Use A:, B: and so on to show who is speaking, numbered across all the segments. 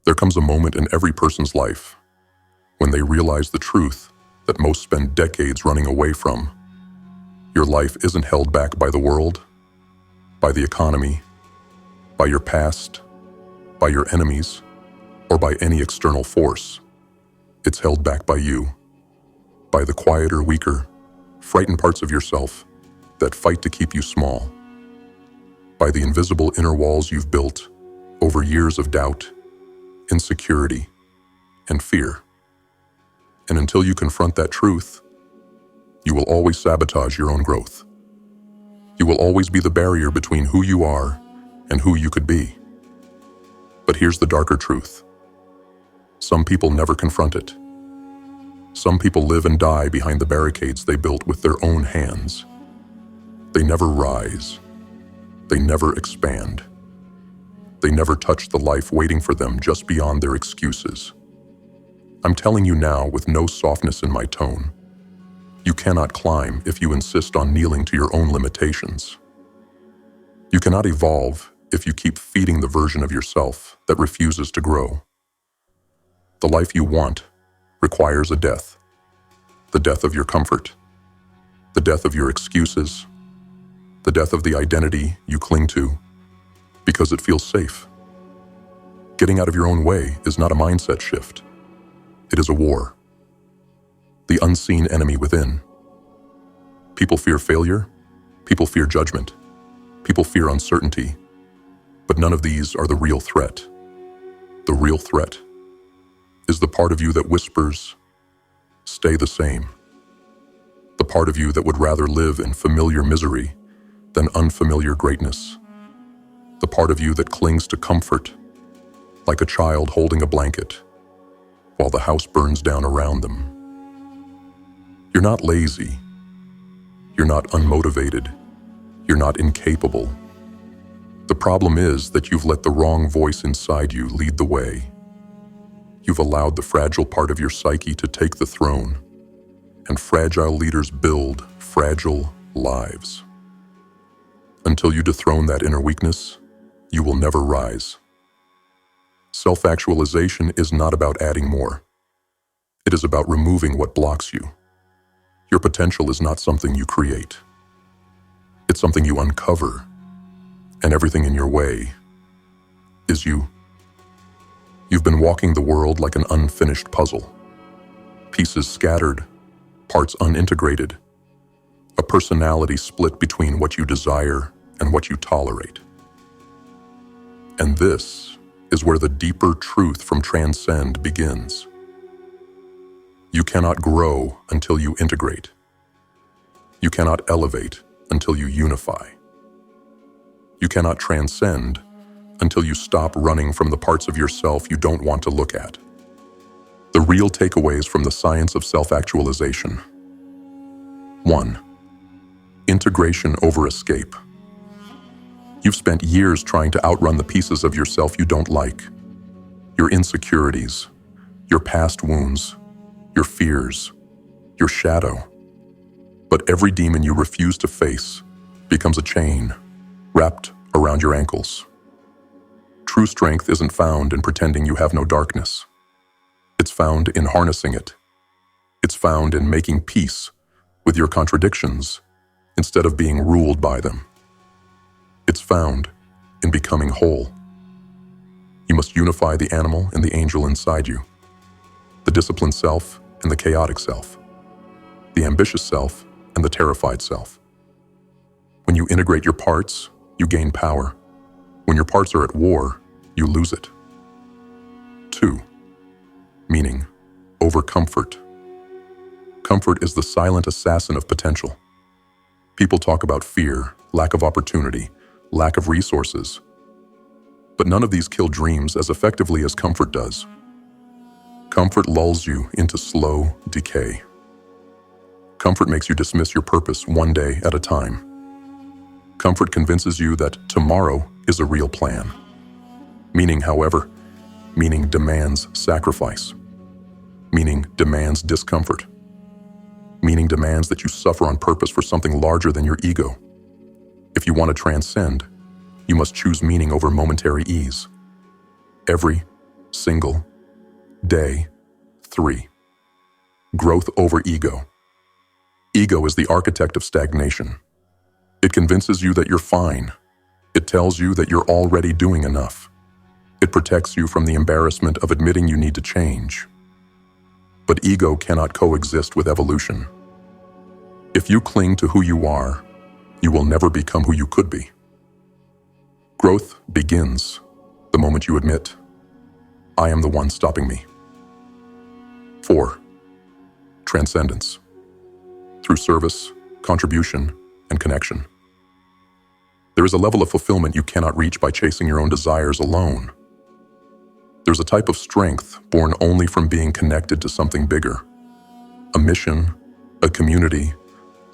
A: There comes a moment in every person's life when they realize the truth that most spend decades running away from. Your life isn't held back by the world, by the economy, by your past, by your enemies, or by any external force. It's held back by you, by the quieter, weaker, frightened parts of yourself that fight to keep you small, by the invisible inner walls you've built over years of doubt, insecurity, and fear. And until you confront that truth, you will always sabotage your own growth. You will always be the barrier between who you are and who you could be. But here's the darker truth. Some people never confront it. Some people live and die behind the barricades they built with their own hands. They never rise. They never expand. They never touch the life waiting for them just beyond their excuses. I'm telling you now with no softness in my tone. You cannot climb if you insist on kneeling to your own limitations. You cannot evolve if you keep feeding the version of yourself that refuses to grow. The life you want requires a death. The death of your comfort. The death of your excuses. The death of the identity you cling to because it feels safe. Getting out of your own way is not a mindset shift. It is a war. The unseen enemy within. People fear failure. People fear judgment. People fear uncertainty. But none of these are the real threat. The real threat is the part of you that whispers, "Stay the same." The part of you that would rather live in familiar misery than unfamiliar greatness. The part of you that clings to comfort like a child holding a blanket while the house burns down around them. You're not lazy. You're not unmotivated. You're not incapable. The problem is that you've let the wrong voice inside you lead the way. You've allowed the fragile part of your psyche to take the throne, and fragile leaders build fragile lives. Until you dethrone that inner weakness, you will never rise. Self-actualization is not about adding more. It is about removing what blocks you. Your potential is not something you create. It's something you uncover, and everything in your way is you. You've been walking the world like an unfinished puzzle. Pieces scattered, parts unintegrated. A personality split between what you desire and what you tolerate. And this is where the deeper truth from Transcend begins. You cannot grow until you integrate. You cannot elevate until you unify. You cannot transcend until you stop running from the parts of yourself you don't want to look at. The real takeaways from the science of self-actualization. 1. Integration over escape. You've spent years trying to outrun the pieces of yourself you don't like. Your insecurities, your past wounds, your fears, your shadow. But every demon you refuse to face becomes a chain wrapped around your ankles. True strength isn't found in pretending you have no darkness. It's found in harnessing it. It's found in making peace with your contradictions instead of being ruled by them. It's found in becoming whole. You must unify the animal and the angel inside you, the disciplined self and the chaotic self, the ambitious self and the terrified self. When you integrate your parts, you gain power. When your parts are at war, you lose it. 2. Meaning over comfort. Comfort is the silent assassin of potential. People talk about fear, lack of opportunity, lack of resources. But none of these kill dreams as effectively as comfort does. Comfort lulls you into slow decay. Comfort makes you dismiss your purpose one day at a time. Comfort convinces you that tomorrow is a real plan. Meaning demands sacrifice. Meaning demands discomfort. Meaning demands that you suffer on purpose for something larger than your ego. If you want to transcend, you must choose meaning over momentary ease. Every Single. Day 3. Growth over ego. Ego is the architect of stagnation. It convinces you that you're fine. It tells you that you're already doing enough. It protects you from the embarrassment of admitting you need to change. But ego cannot coexist with evolution. If you cling to who you are, you will never become who you could be. Growth begins the moment you admit, I am the one stopping me. 4. Transcendence. Through service, contribution, and connection. There is a level of fulfillment you cannot reach by chasing your own desires alone. There's a type of strength born only from being connected to something bigger. A mission, a community,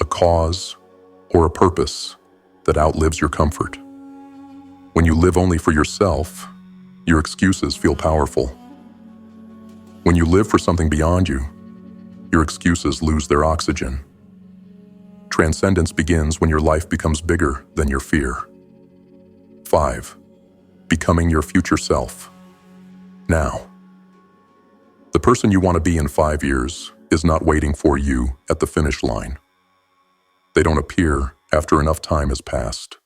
A: a cause, or a purpose that outlives your comfort. When you live only for yourself, your excuses feel powerful. When you live for something beyond you, your excuses lose their oxygen. Transcendence begins when your life becomes bigger than your fear. 5. Becoming your future self. Now. The person you want to be in 5 years is not waiting for you at the finish line. They don't appear after enough time has passed.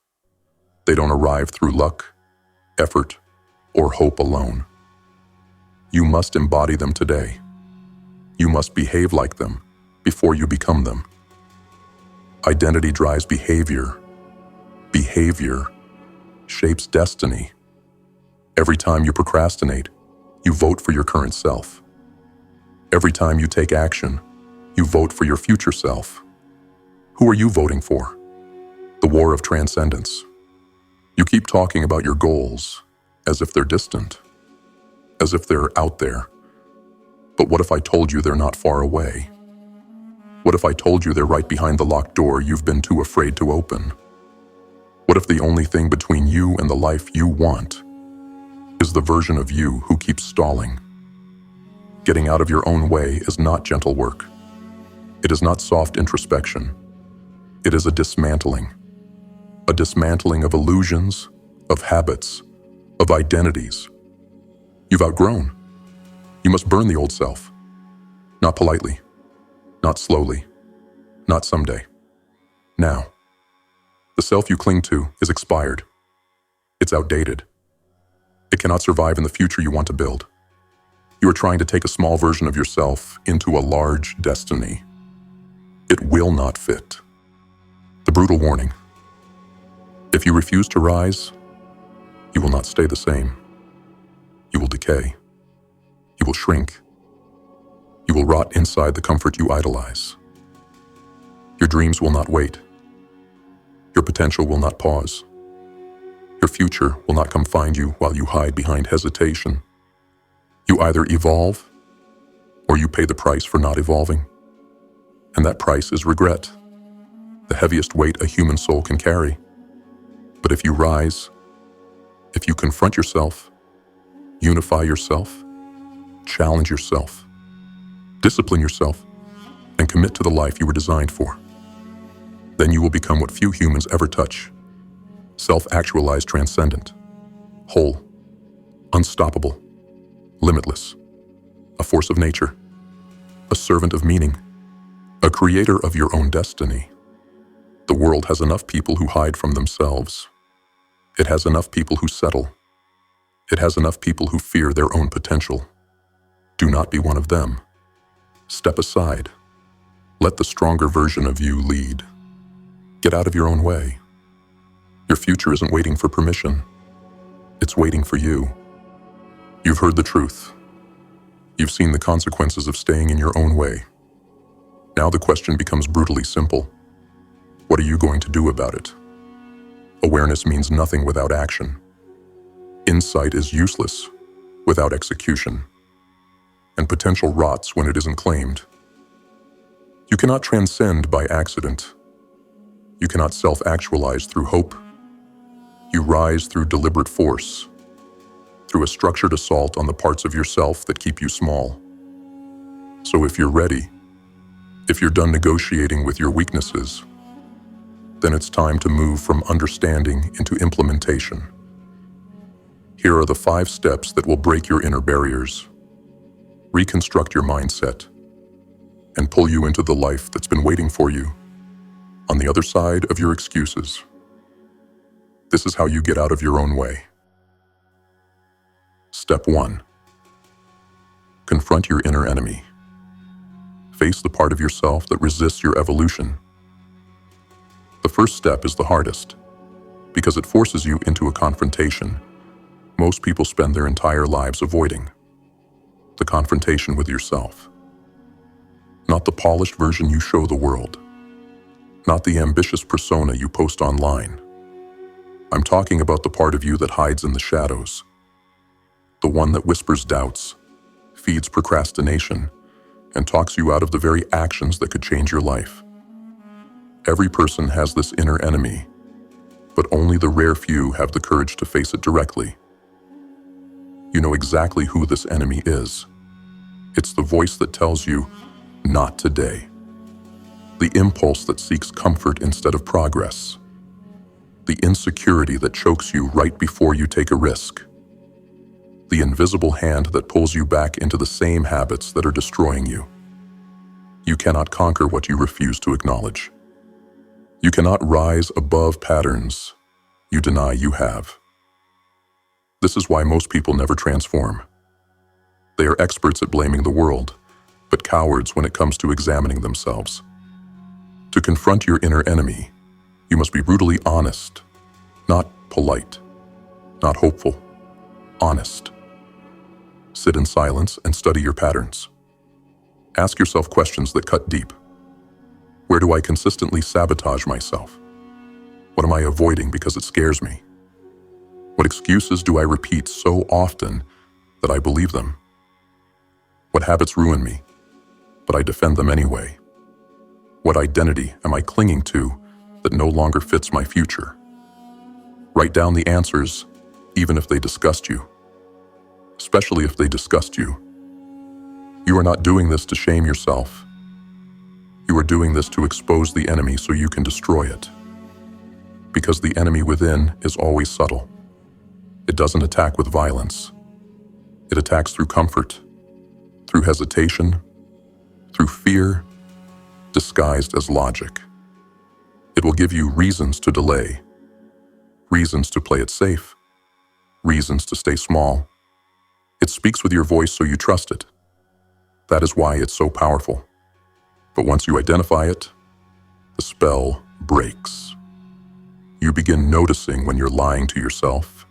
A: They don't arrive through luck, effort, or hope alone. You must embody them today. You must behave like them before you become them. Identity drives behavior. Behavior shapes destiny. Every time you procrastinate, you vote for your current self. Every time you take action, you vote for your future self. Who are you voting for? The war of transcendence. You keep talking about your goals as if they're distant, as if they're out there. But what if I told you they're not far away? What if I told you they're right behind the locked door you've been too afraid to open? What if the only thing between you and the life you want is the version of you who keeps stalling? Getting out of your own way is not gentle work. It is not soft introspection. It is a dismantling of illusions, of habits, of identities you've outgrown. You must burn the old self. Not politely, not slowly, not someday. Now. The self you cling to is expired. It's outdated. It cannot survive in the future you want to build. You are trying to take a small version of yourself into a large destiny. It will not fit. The brutal warning. If you refuse to rise, you will not stay the same. You will decay. You will shrink. You will rot inside the comfort you idolize. Your dreams will not wait. Your potential will not pause. Your future will not come find you while you hide behind hesitation. You either evolve, or you pay the price for not evolving. And that price is regret, the heaviest weight a human soul can carry. But if you rise, if you confront yourself, unify yourself, challenge yourself, discipline yourself, and commit to the life you were designed for, then you will become what few humans ever touch: self-actualized, transcendent, whole, unstoppable, limitless, a force of nature, a servant of meaning, a creator of your own destiny. The world has enough people who hide from themselves. It has enough people who settle. It has enough people who fear their own potential. Do not be one of them. Step aside. Let the stronger version of you lead. Get out of your own way. Your future isn't waiting for permission. It's waiting for you. You've heard the truth. You've seen the consequences of staying in your own way. Now the question becomes brutally simple. What are you going to do about it? Awareness means nothing without action. Insight is useless without execution. And potential rots when it isn't claimed. You cannot transcend by accident. You cannot self-actualize through hope. You rise through deliberate force, through a structured assault on the parts of yourself that keep you small. So if you're ready, if you're done negotiating with your weaknesses, then it's time to move from understanding into implementation. Here are the 5 steps that will break your inner barriers, reconstruct your mindset, and pull you into the life that's been waiting for you on the other side of your excuses. This is how you get out of your own way. Step 1. Confront your inner enemy. Face the part of yourself that resists your evolution. The first step is the hardest, because it forces you into a confrontation most people spend their entire lives avoiding. The confrontation with yourself. Not the polished version you show the world. Not the ambitious persona you post online. I'm talking about the part of you that hides in the shadows. The one that whispers doubts, feeds procrastination, and talks you out of the very actions that could change your life. Every person has this inner enemy, but only the rare few have the courage to face it directly. You know exactly who this enemy is. It's the voice that tells you, not today. The impulse that seeks comfort instead of progress. The insecurity that chokes you right before you take a risk. The invisible hand that pulls you back into the same habits that are destroying you. You cannot conquer what you refuse to acknowledge. You cannot rise above patterns you deny you have. This is why most people never transform. They are experts at blaming the world, but cowards when it comes to examining themselves. To confront your inner enemy, you must be brutally honest, not polite, not hopeful, honest. Sit in silence and study your patterns. Ask yourself questions that cut deep. Where do I consistently sabotage myself? What am I avoiding because it scares me? What excuses do I repeat so often that I believe them? What habits ruin me, but I defend them anyway? What identity am I clinging to that no longer fits my future? Write down the answers, even if they disgust you. Especially if they disgust you. You are not doing this to shame yourself. You are doing this to expose the enemy so you can destroy it. Because the enemy within is always subtle. It doesn't attack with violence. It attacks through comfort, through hesitation, through fear, disguised as logic. It will give you reasons to delay, reasons to play it safe, reasons to stay small. It speaks with your voice so you trust it. That is why it's so powerful. But once you identify it, the spell breaks. You begin noticing when you're lying to yourself.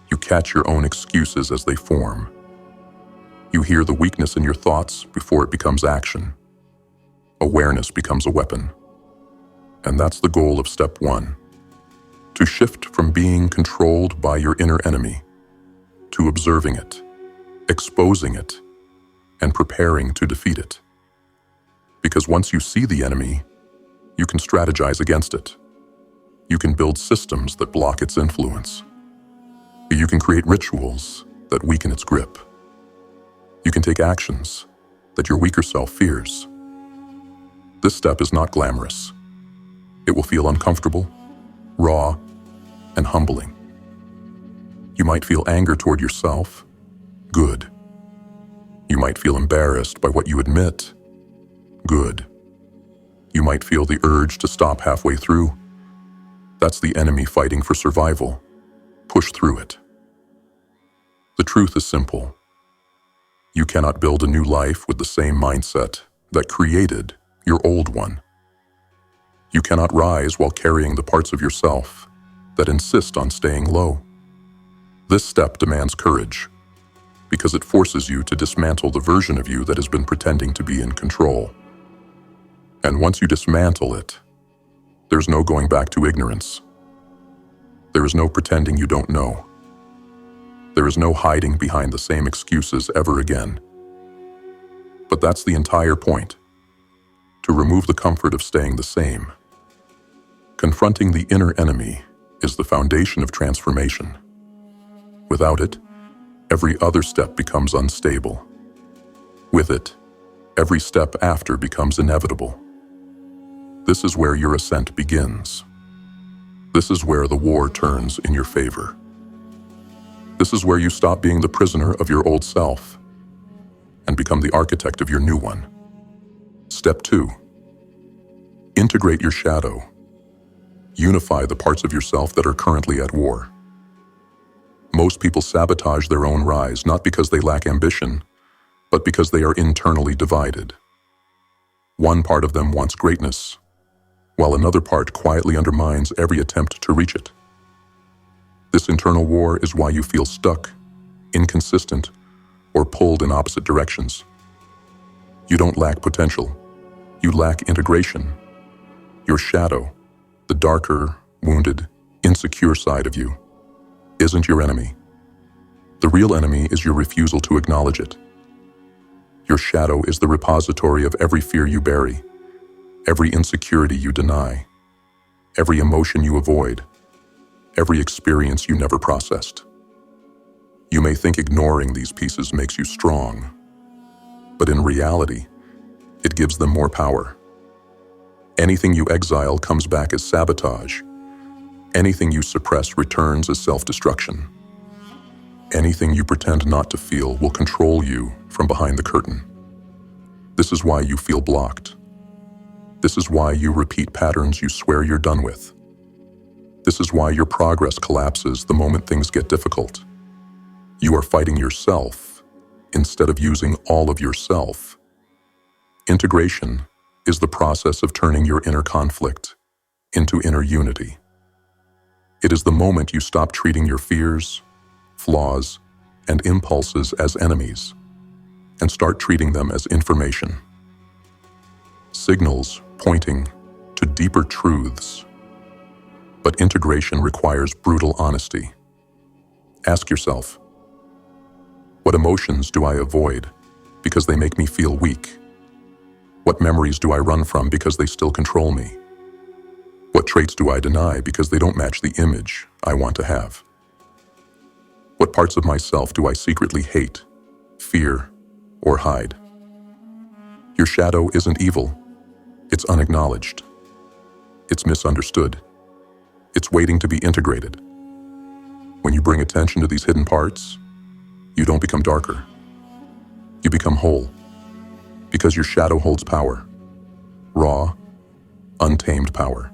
A: You catch your own excuses as they form. You hear the weakness in your thoughts before it becomes action. Awareness becomes a weapon. And that's the goal of step 1. To shift from being controlled by your inner enemy to observing it, exposing it, and preparing to defeat it. Because once you see the enemy, you can strategize against it. You can build systems that block its influence. You can create rituals that weaken its grip. You can take actions that your weaker self fears. This step is not glamorous. It will feel uncomfortable, raw, and humbling. You might feel anger toward yourself. Good. You might feel embarrassed by what you admit. Good. You might feel the urge to stop halfway through. That's the enemy fighting for survival. Push through it. The truth is simple. You cannot build a new life with the same mindset that created your old one. You cannot rise while carrying the parts of yourself that insist on staying low. This step demands courage, because it forces you to dismantle the version of you that has been pretending to be in control. And once you dismantle it, there's no going back to ignorance. There is no pretending you don't know. There is no hiding behind the same excuses ever again. But that's the entire point. To remove the comfort of staying the same. Confronting the inner enemy is the foundation of transformation. Without it, every other step becomes unstable. With it, every step after becomes inevitable. This is where your ascent begins. This is where the war turns in your favor. This is where you stop being the prisoner of your old self and become the architect of your new one. Step 2. Integrate your shadow. Unify the parts of yourself that are currently at war. Most people sabotage their own rise not because they lack ambition, but because they are internally divided. One part of them wants greatness, while another part quietly undermines every attempt to reach it. This internal war is why you feel stuck, inconsistent, or pulled in opposite directions. You don't lack potential. You lack integration. Your shadow, the darker, wounded, insecure side of you, isn't your enemy. The real enemy is your refusal to acknowledge it. Your shadow is the repository of every fear you bury, every insecurity you deny, every emotion you avoid, every experience you never processed. You may think ignoring these pieces makes you strong, but in reality, it gives them more power. Anything you exile comes back as sabotage. Anything you suppress returns as self-destruction. Anything you pretend not to feel will control you from behind the curtain. This is why you feel blocked. This is why you repeat patterns you swear you're done with. This is why your progress collapses the moment things get difficult. You are fighting yourself instead of using all of yourself. Integration is the process of turning your inner conflict into inner unity. It is the moment you stop treating your fears, flaws, and impulses as enemies and start treating them as information. Signals pointing to deeper truths. But integration requires brutal honesty. Ask yourself, what emotions do I avoid because they make me feel weak? What memories do I run from because they still control me? What traits do I deny because they don't match the image I want to have? What parts of myself do I secretly hate, fear, or hide? Your shadow isn't evil. It's unacknowledged. It's misunderstood. It's waiting to be integrated. When you bring attention to these hidden parts, you don't become darker. You become whole. Because your shadow holds power. Raw, untamed power.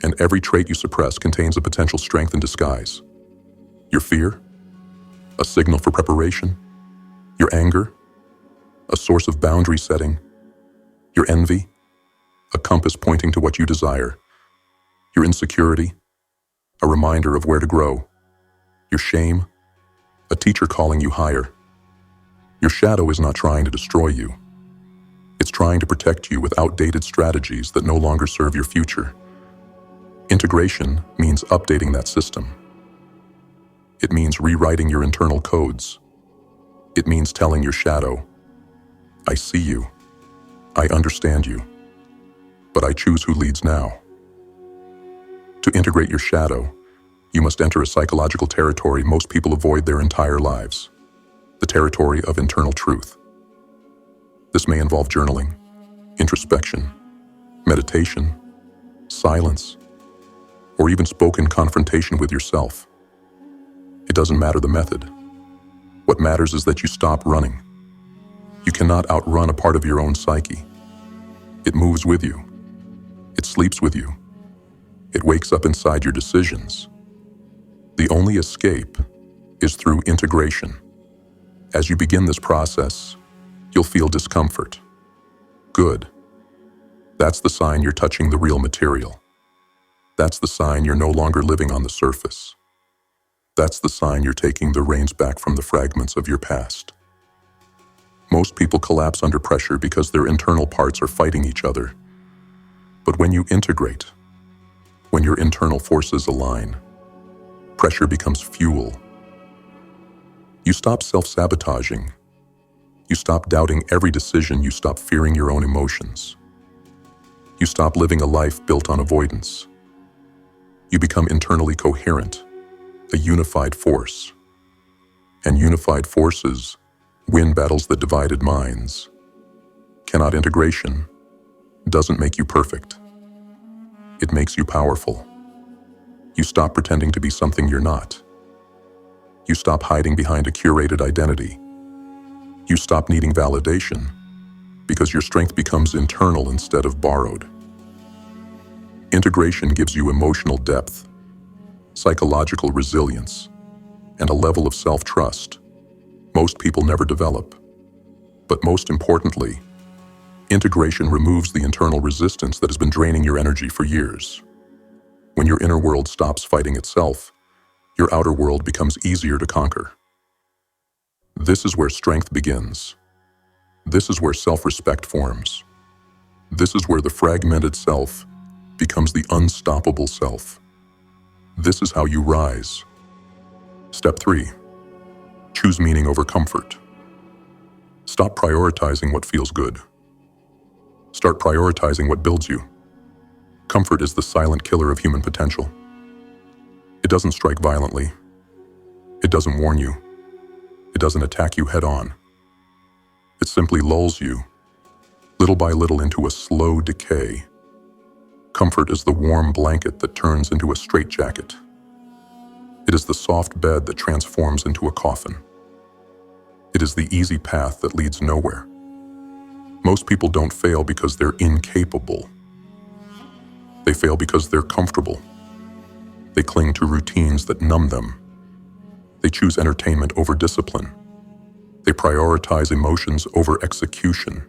A: And every trait you suppress contains a potential strength in disguise. Your fear, a signal for preparation. Your anger, a source of boundary setting. Your envy, a compass pointing to what you desire. Your insecurity, a reminder of where to grow. Your shame, a teacher calling you higher. Your shadow is not trying to destroy you. It's trying to protect you with outdated strategies that no longer serve your future. Integration means updating that system. It means rewriting your internal codes. It means telling your shadow, I see you, I understand you, but I choose who leads now. To integrate your shadow, you must enter a psychological territory most people avoid their entire lives, the territory of internal truth. This may involve journaling, introspection, meditation, silence, or even spoken confrontation with yourself. It doesn't matter the method. What matters is that you stop running. You cannot outrun a part of your own psyche. It moves with you. It sleeps with you. It wakes up inside your decisions. The only escape is through integration. As you begin this process, you'll feel discomfort. Good. That's the sign you're touching the real material. That's the sign you're no longer living on the surface. That's the sign you're taking the reins back from the fragments of your past. Most people collapse under pressure because their internal parts are fighting each other. But when you integrate, when your internal forces align, pressure becomes fuel. You stop self-sabotaging. You stop doubting every decision. You stop fearing your own emotions. You stop living a life built on avoidance. You become internally coherent, a unified force. And unified forces win battles that divided minds. Cannot integration doesn't make you perfect. It makes you powerful. You stop pretending to be something you're not. You stop hiding behind a curated identity. You stop needing validation because your strength becomes internal instead of borrowed. Integration gives you emotional depth, psychological resilience, and a level of self-trust most people never develop. But most importantly, integration removes the internal resistance that has been draining your energy for years. When your inner world stops fighting itself, your outer world becomes easier to conquer. This is where strength begins. This is where self-respect forms. This is where the fragmented self becomes the unstoppable self. This is how you rise. Step 3. Choose meaning over comfort. Stop prioritizing what feels good. Start prioritizing what builds you. Comfort is the silent killer of human potential. It doesn't strike violently. It doesn't warn you. It doesn't attack you head-on. It simply lulls you, little by little, into a slow decay. Comfort is the warm blanket that turns into a straitjacket. It is the soft bed that transforms into a coffin. It is the easy path that leads nowhere. Most people don't fail because they're incapable. They fail because they're comfortable. They cling to routines that numb them. They choose entertainment over discipline. They prioritize emotions over execution.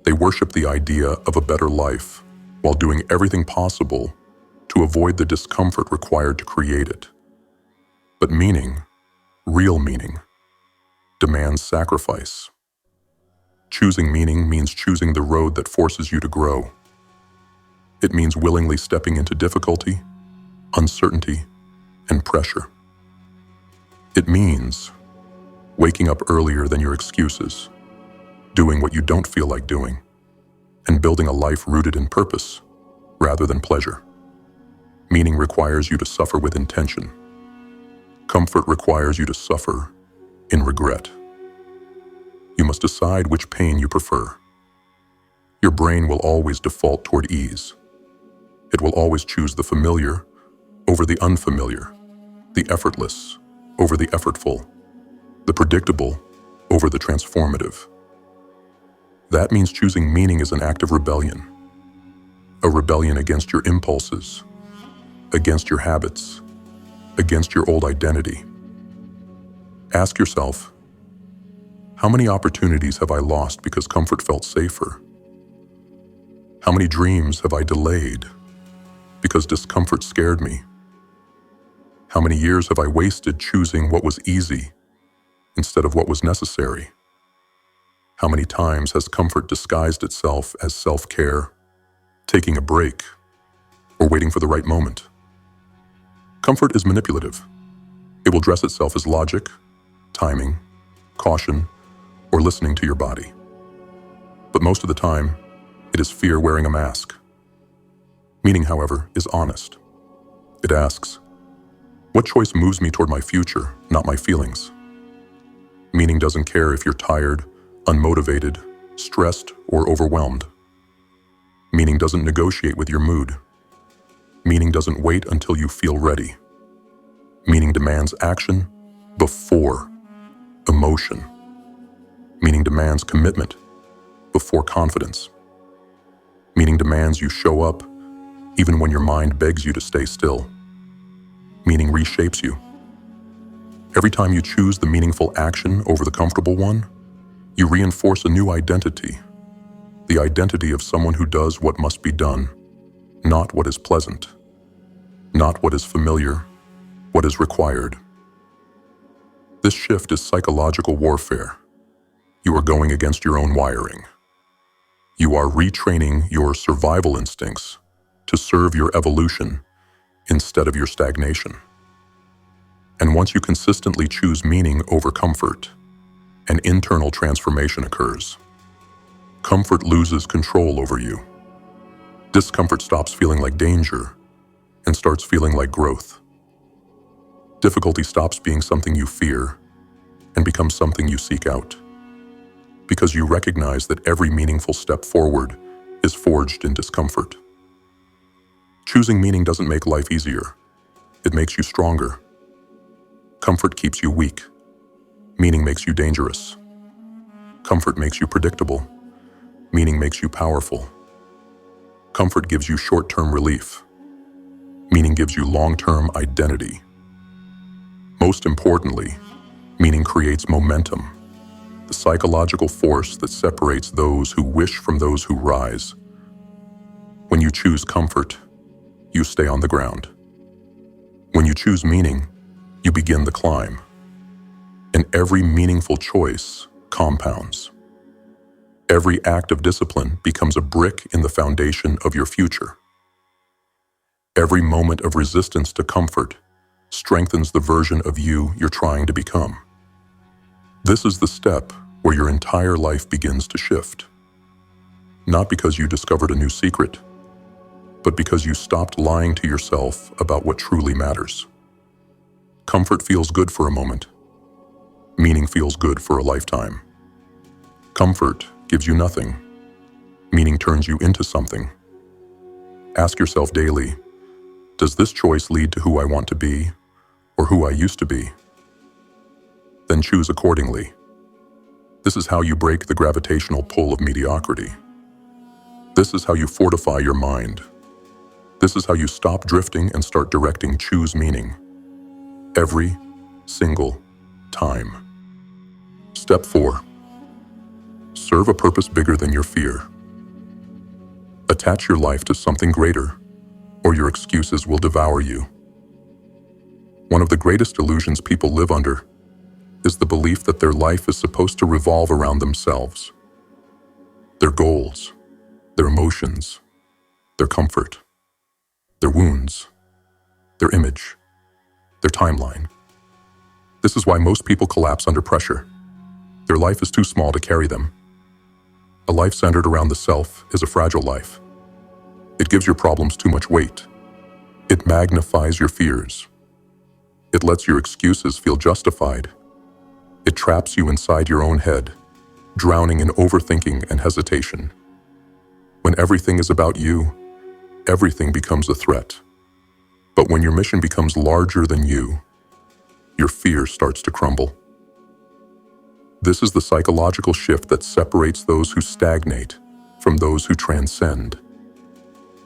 A: They worship the idea of a better life while doing everything possible to avoid the discomfort required to create it. But meaning, real meaning, demands sacrifice. Choosing meaning means choosing the road that forces you to grow. It means willingly stepping into difficulty, uncertainty, and pressure. It means waking up earlier than your excuses, doing what you don't feel like doing, and building a life rooted in purpose rather than pleasure. Meaning requires you to suffer with intention. Comfort requires you to suffer in regret. You must decide which pain you prefer. Your brain will always default toward ease. It will always choose the familiar over the unfamiliar, the effortless over the effortful, the predictable over the transformative. That means choosing meaning is an act of rebellion. A rebellion against your impulses, against your habits, against your old identity. Ask yourself, how many opportunities have I lost because comfort felt safer? How many dreams have I delayed because discomfort scared me? How many years have I wasted choosing what was easy instead of what was necessary? How many times has comfort disguised itself as self-care, taking a break, or waiting for the right moment? Comfort is manipulative. It will dress itself as logic, timing, caution, or listening to your body. But most of the time, it is fear wearing a mask. Meaning, however, is honest. It asks, what choice moves me toward my future, not my feelings? Meaning doesn't care if you're tired, unmotivated, stressed, or overwhelmed. Meaning doesn't negotiate with your mood. Meaning doesn't wait until you feel ready. Meaning demands action before emotion. Meaning demands commitment before confidence. Meaning demands you show up even when your mind begs you to stay still. Meaning reshapes you. Every time you choose the meaningful action over the comfortable one, you reinforce a new identity. The identity of someone who does what must be done, not what is pleasant, not what is familiar, what is required. This shift is psychological warfare. You are going against your own wiring. You are retraining your survival instincts to serve your evolution instead of your stagnation. And once you consistently choose meaning over comfort, an internal transformation occurs. Comfort loses control over you. Discomfort stops feeling like danger and starts feeling like growth. Difficulty stops being something you fear and becomes something you seek out. Because you recognize that every meaningful step forward is forged in discomfort. Choosing meaning doesn't make life easier. It makes you stronger. Comfort keeps you weak. Meaning makes you dangerous. Comfort makes you predictable. Meaning makes you powerful. Comfort gives you short-term relief. Meaning gives you long-term identity. Most importantly, meaning creates momentum, the psychological force that separates those who wish from those who rise. When you choose comfort, you stay on the ground. When you choose meaning, you begin the climb. And every meaningful choice compounds. Every act of discipline becomes a brick in the foundation of your future. Every moment of resistance to comfort strengthens the version of you you're trying to become. This is the step where your entire life begins to shift. Not because you discovered a new secret, but because you stopped lying to yourself about what truly matters. Comfort feels good for a moment. Meaning feels good for a lifetime. Comfort gives you nothing. Meaning turns you into something. Ask yourself daily, does this choice lead to who I want to be or who I used to be? Then choose accordingly. This is how you break the gravitational pull of mediocrity. This is how you fortify your mind. This is how you stop drifting and start directing choose meaning. Every single time. Step 4. Serve a purpose bigger than your fear. Attach your life to something greater, or your excuses will devour you. One of the greatest illusions people live under is the belief that their life is supposed to revolve around themselves. Their goals, their emotions, their comfort, their wounds, their image, their timeline. This is why most people collapse under pressure. Their life is too small to carry them. A life centered around the self is a fragile life. It gives your problems too much weight. It magnifies your fears. It lets your excuses feel justified. It traps you inside your own head, drowning in overthinking and hesitation. When everything is about you, everything becomes a threat. But when your mission becomes larger than you, your fear starts to crumble. This is the psychological shift that separates those who stagnate from those who transcend.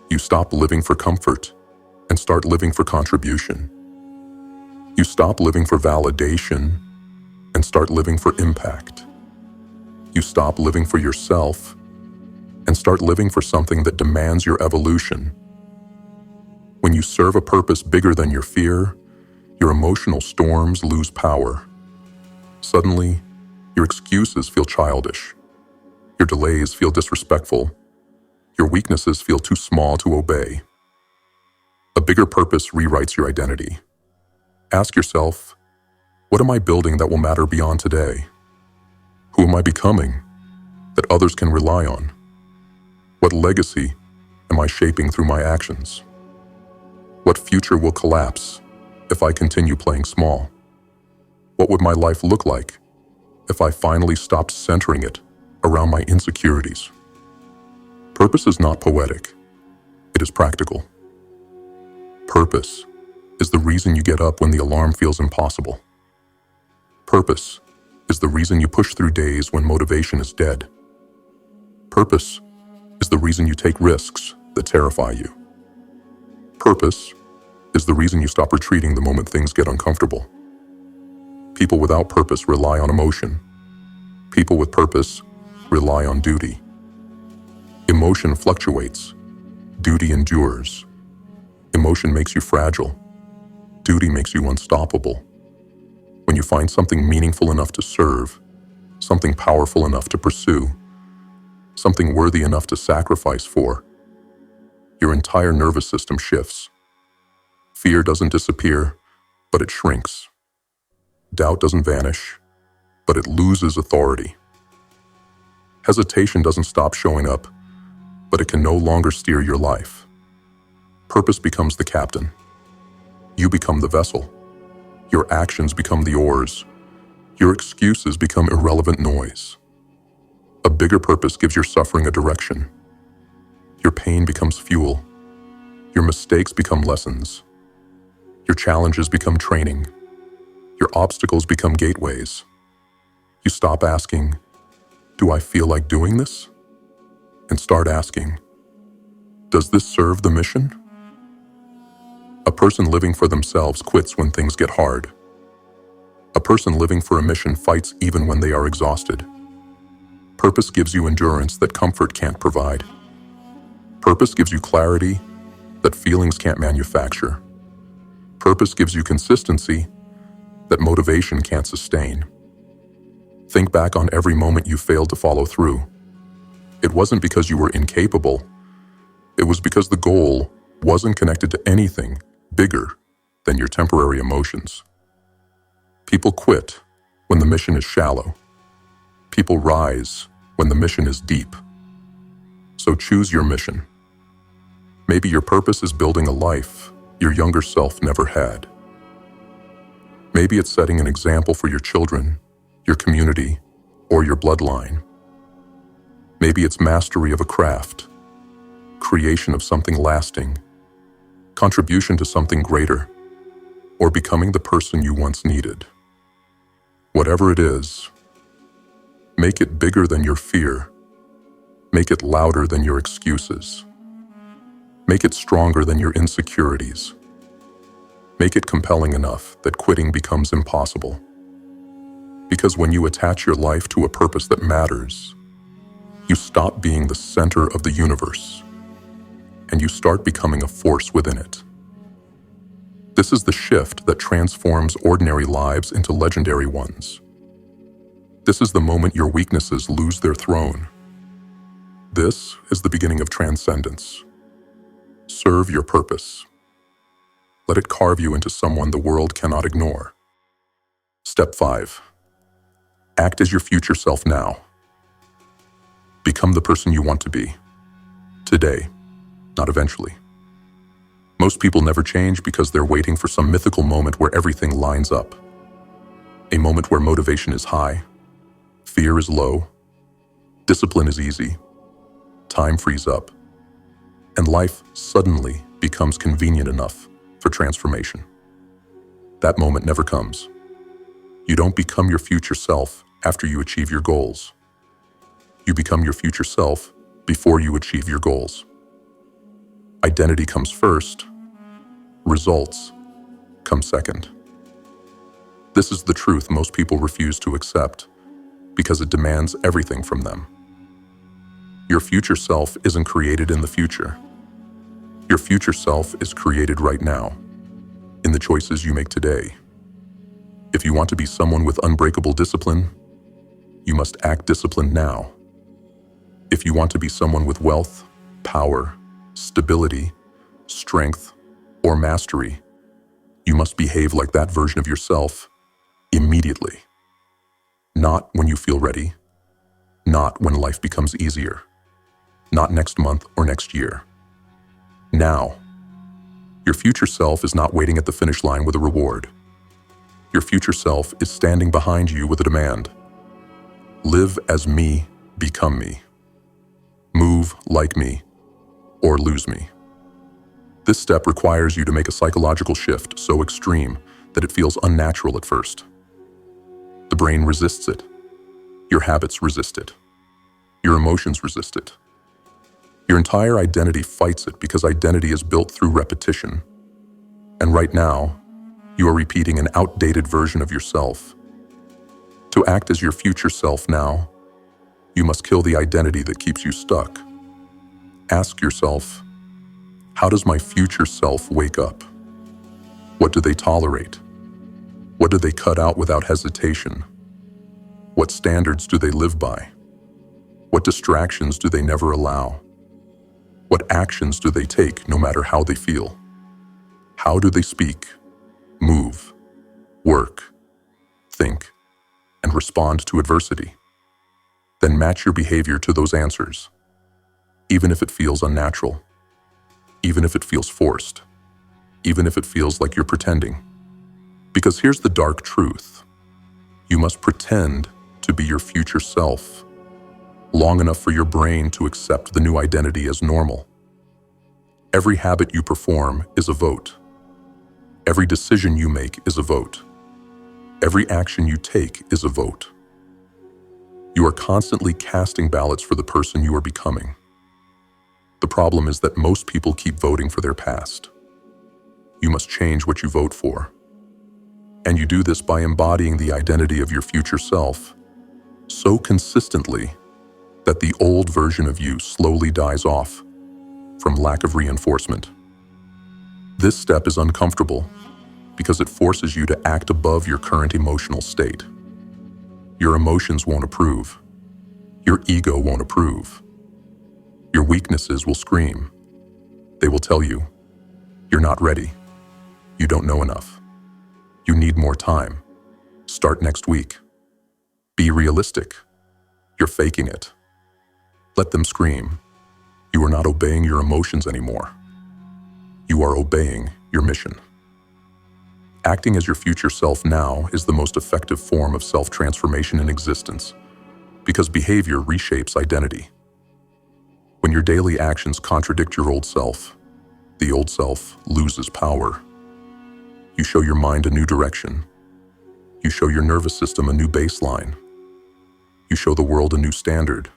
A: You stop living for comfort and start living for contribution. You stop living for validation and start living for impact. You stop living for yourself and start living for something that demands your evolution. When you serve a purpose bigger than your fear, your emotional storms lose power. Suddenly, your excuses feel childish. Your delays feel disrespectful. Your weaknesses feel too small to obey. A bigger purpose rewrites your identity. Ask yourself, what am I building that will matter beyond today? Who am I becoming that others can rely on? What legacy am I shaping through my actions? What future will collapse if I continue playing small? What would my life look like if I finally stopped centering it around my insecurities? Purpose is not poetic. It is practical. Purpose is the reason you get up when the alarm feels impossible. Purpose is the reason you push through days when motivation is dead. Purpose is the reason you take risks that terrify you. Purpose is the reason you stop retreating the moment things get uncomfortable. People without purpose rely on emotion. People with purpose rely on duty. Emotion fluctuates. Duty endures. Emotion makes you fragile. Duty makes you unstoppable. When you find something meaningful enough to serve, something powerful enough to pursue, something worthy enough to sacrifice for, your entire nervous system shifts. Fear doesn't disappear, but it shrinks. Doubt doesn't vanish, but it loses authority. Hesitation doesn't stop showing up, but it can no longer steer your life. Purpose becomes the captain. You become the vessel. Your actions become the oars. Your excuses become irrelevant noise. A bigger purpose gives your suffering a direction. Your pain becomes fuel. Your mistakes become lessons. Your challenges become training. Your obstacles become gateways. You stop asking, "Do I feel like doing this?" and start asking, "Does this serve the mission?" A person living for themselves quits when things get hard. A person living for a mission fights even when they are exhausted. Purpose gives you endurance that comfort can't provide. Purpose gives you clarity that feelings can't manufacture. Purpose gives you consistency that motivation can't sustain. Think back on every moment you failed to follow through. It wasn't because you were incapable. It was because the goal wasn't connected to anything bigger than your temporary emotions. People quit when the mission is shallow. People rise when the mission is deep. So choose your mission. Maybe your purpose is building a life your younger self never had. Maybe it's setting an example for your children, your community, or your bloodline. Maybe it's mastery of a craft, creation of something lasting, contribution to something greater, or becoming the person you once needed. Whatever it is, make it bigger than your fear. Make it louder than your excuses. Make it stronger than your insecurities. Make it compelling enough that quitting becomes impossible. Because when you attach your life to a purpose that matters, you stop being the center of the universe, and you start becoming a force within it. This is the shift that transforms ordinary lives into legendary ones. This is the moment your weaknesses lose their throne. This is the beginning of transcendence. Serve your purpose. Let it carve you into someone the world cannot ignore. Step 5. Act as your future self now. Become the person you want to be. Today, not eventually. Most people never change because they're waiting for some mythical moment where everything lines up. A moment where motivation is high, fear is low, discipline is easy, time frees up, and life suddenly becomes convenient enough for transformation. That moment never comes. You don't become your future self after you achieve your goals. You become your future self before you achieve your goals. Identity comes first, results come second. This is the truth most people refuse to accept because it demands everything from them. Your future self isn't created in the future. Your future self is created right now, in the choices you make today. If you want to be someone with unbreakable discipline, you must act disciplined now. If you want to be someone with wealth, power, stability, strength, or mastery, you must behave like that version of yourself immediately. Not when you feel ready, not when life becomes easier, not next month or next year. Now. Your future self is not waiting at the finish line with a reward. Your future self is standing behind you with a demand. Live as me, become me. Move like me, or lose me. This step requires you to make a psychological shift so extreme that it feels unnatural at first. The brain resists it. Your habits resist it. Your emotions resist it. Your entire identity fights it because identity is built through repetition. And right now, you are repeating an outdated version of yourself. To act as your future self now, you must kill the identity that keeps you stuck. Ask yourself, how does my future self wake up? What do they tolerate? What do they cut out without hesitation? What standards do they live by? What distractions do they never allow? What actions do they take no matter how they feel? How do they speak, move, work, think, and respond to adversity? Then match your behavior to those answers, even if it feels unnatural, even if it feels forced, even if it feels like you're pretending. Because here's the dark truth. You must pretend to be your future self long enough for your brain to accept the new identity as normal. Every habit you perform is a vote. Every decision you make is a vote. Every action you take is a vote. You are constantly casting ballots for the person you are becoming. The problem is that most people keep voting for their past. You must change what you vote for. And you do this by embodying the identity of your future self so consistently that the old version of you slowly dies off from lack of reinforcement. This step is uncomfortable because it forces you to act above your current emotional state. Your emotions won't approve. Your ego won't approve. Your weaknesses will scream. They will tell you, you're not ready. You don't know enough. You need more time. Start next week. Be realistic. You're faking it. Let them scream. You are not obeying your emotions anymore. You are obeying your mission. Acting as your future self now is the most effective form of self-transformation in existence because behavior reshapes identity. When your daily actions contradict your old self, the old self loses power. You show your mind a new direction. You show your nervous system a new baseline. You show the world a new standard.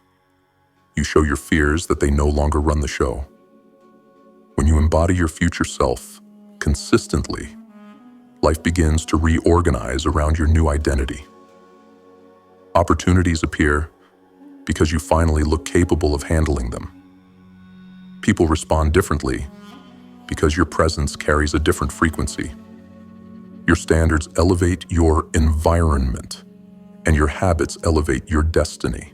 A: You show your fears that they no longer run the show. When you embody your future self consistently, life begins to reorganize around your new identity. Opportunities appear because you finally look capable of handling them. People respond differently because your presence carries a different frequency. Your standards elevate your environment, and your habits elevate your destiny.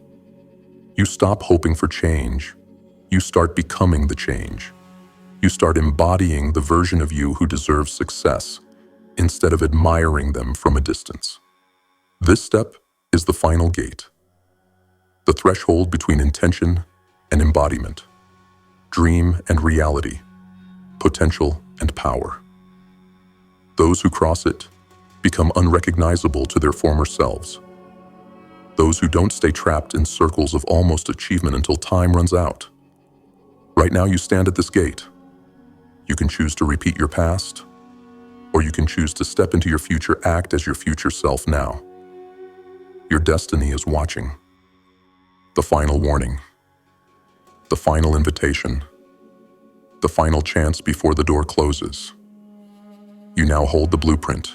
A: You stop hoping for change. You start becoming the change. You start embodying the version of you who deserves success instead of admiring them from a distance. This step is the final gate, the threshold between intention and embodiment, dream and reality, potential and power. Those who cross it become unrecognizable to their former selves. Those who don't stay trapped in circles of almost achievement until time runs out. Right now you stand at this gate. You can choose to repeat your past, or you can choose to step into your future, act as your future self now. Your destiny is watching. The final warning. The final invitation. The final chance before the door closes. You now hold the blueprint.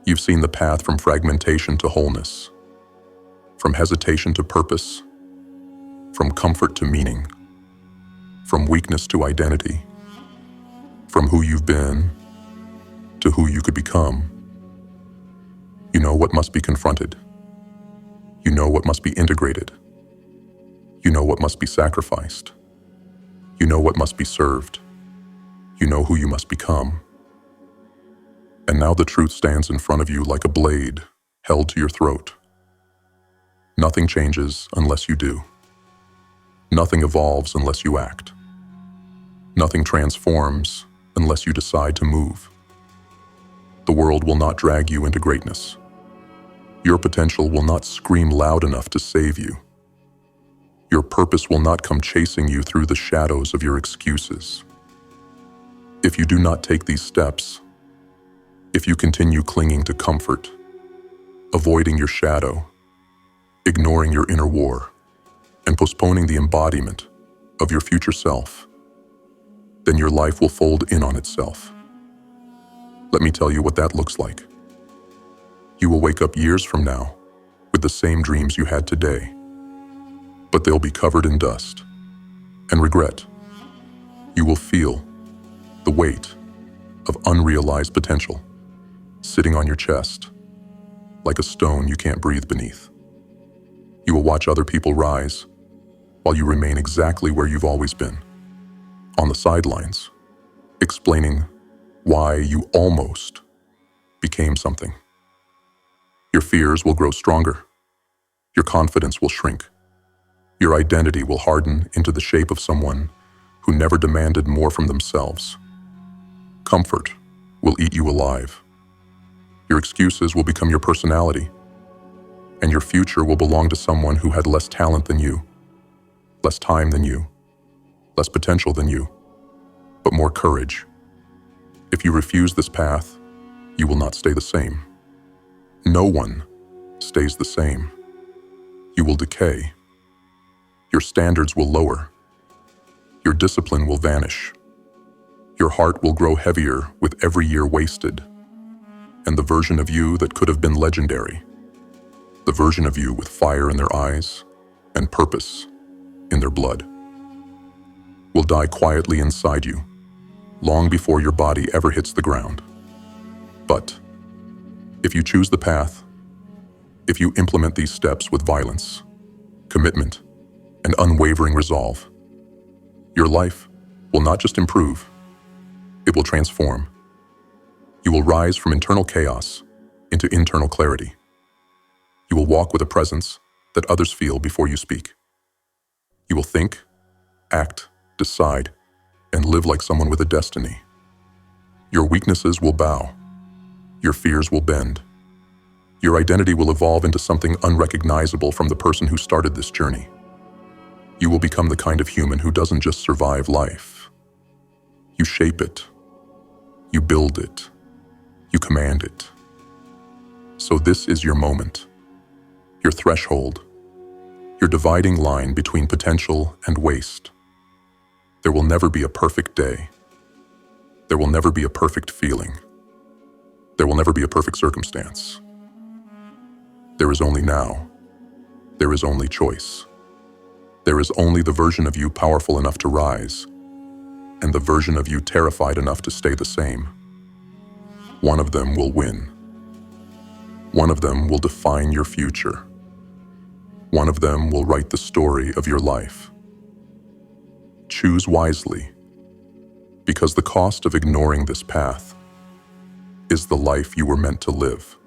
A: You've seen the path from fragmentation to wholeness, from hesitation to purpose, from comfort to meaning, from weakness to identity, from who you've been to who you could become. You know what must be confronted. You know what must be integrated. You know what must be sacrificed. You know what must be served. You know who you must become. And now the truth stands in front of you like a blade held to your throat. Nothing changes unless you do. Nothing evolves unless you act. Nothing transforms unless you decide to move. The world will not drag you into greatness. Your potential will not scream loud enough to save you. Your purpose will not come chasing you through the shadows of your excuses. If you do not take these steps, if you continue clinging to comfort, avoiding your shadow, ignoring your inner war, and postponing the embodiment of your future self, then your life will fold in on itself. Let me tell you what that looks like. You will wake up years from now with the same dreams you had today, but they'll be covered in dust and regret. You will feel the weight of unrealized potential sitting on your chest like a stone you can't breathe beneath. You will watch other people rise while you remain exactly where you've always been, on the sidelines, explaining why you almost became something. Your fears will grow stronger. Your confidence will shrink. Your identity will harden into the shape of someone who never demanded more from themselves. Comfort will eat you alive. Your excuses will become your personality, and your future will belong to someone who had less talent than you, less time than you, less potential than you, but more courage. If you refuse this path, you will not stay the same. No one stays the same. You will decay. Your standards will lower. Your discipline will vanish. Your heart will grow heavier with every year wasted. And the version of you that could have been legendary, the version of you with fire in their eyes and purpose in their blood, will die quietly inside you, long before your body ever hits the ground. But if you choose the path, if you implement these steps with violence, commitment, and unwavering resolve, your life will not just improve, it will transform. You will rise from internal chaos into internal clarity. You will walk with a presence that others feel before you speak. You will think, act, decide, and live like someone with a destiny. Your weaknesses will bow. Your fears will bend. Your identity will evolve into something unrecognizable from the person who started this journey. You will become the kind of human who doesn't just survive life. You shape it. You build it. You command it. So this is your moment, your threshold, your dividing line between potential and waste. There will never be a perfect day. There will never be a perfect feeling. There will never be a perfect circumstance. There is only now. There is only choice. There is only the version of you powerful enough to rise, and the version of you terrified enough to stay the same. One of them will win. One of them will define your future. One of them will write the story of your life. Choose wisely, because the cost of ignoring this path is the life you were meant to live.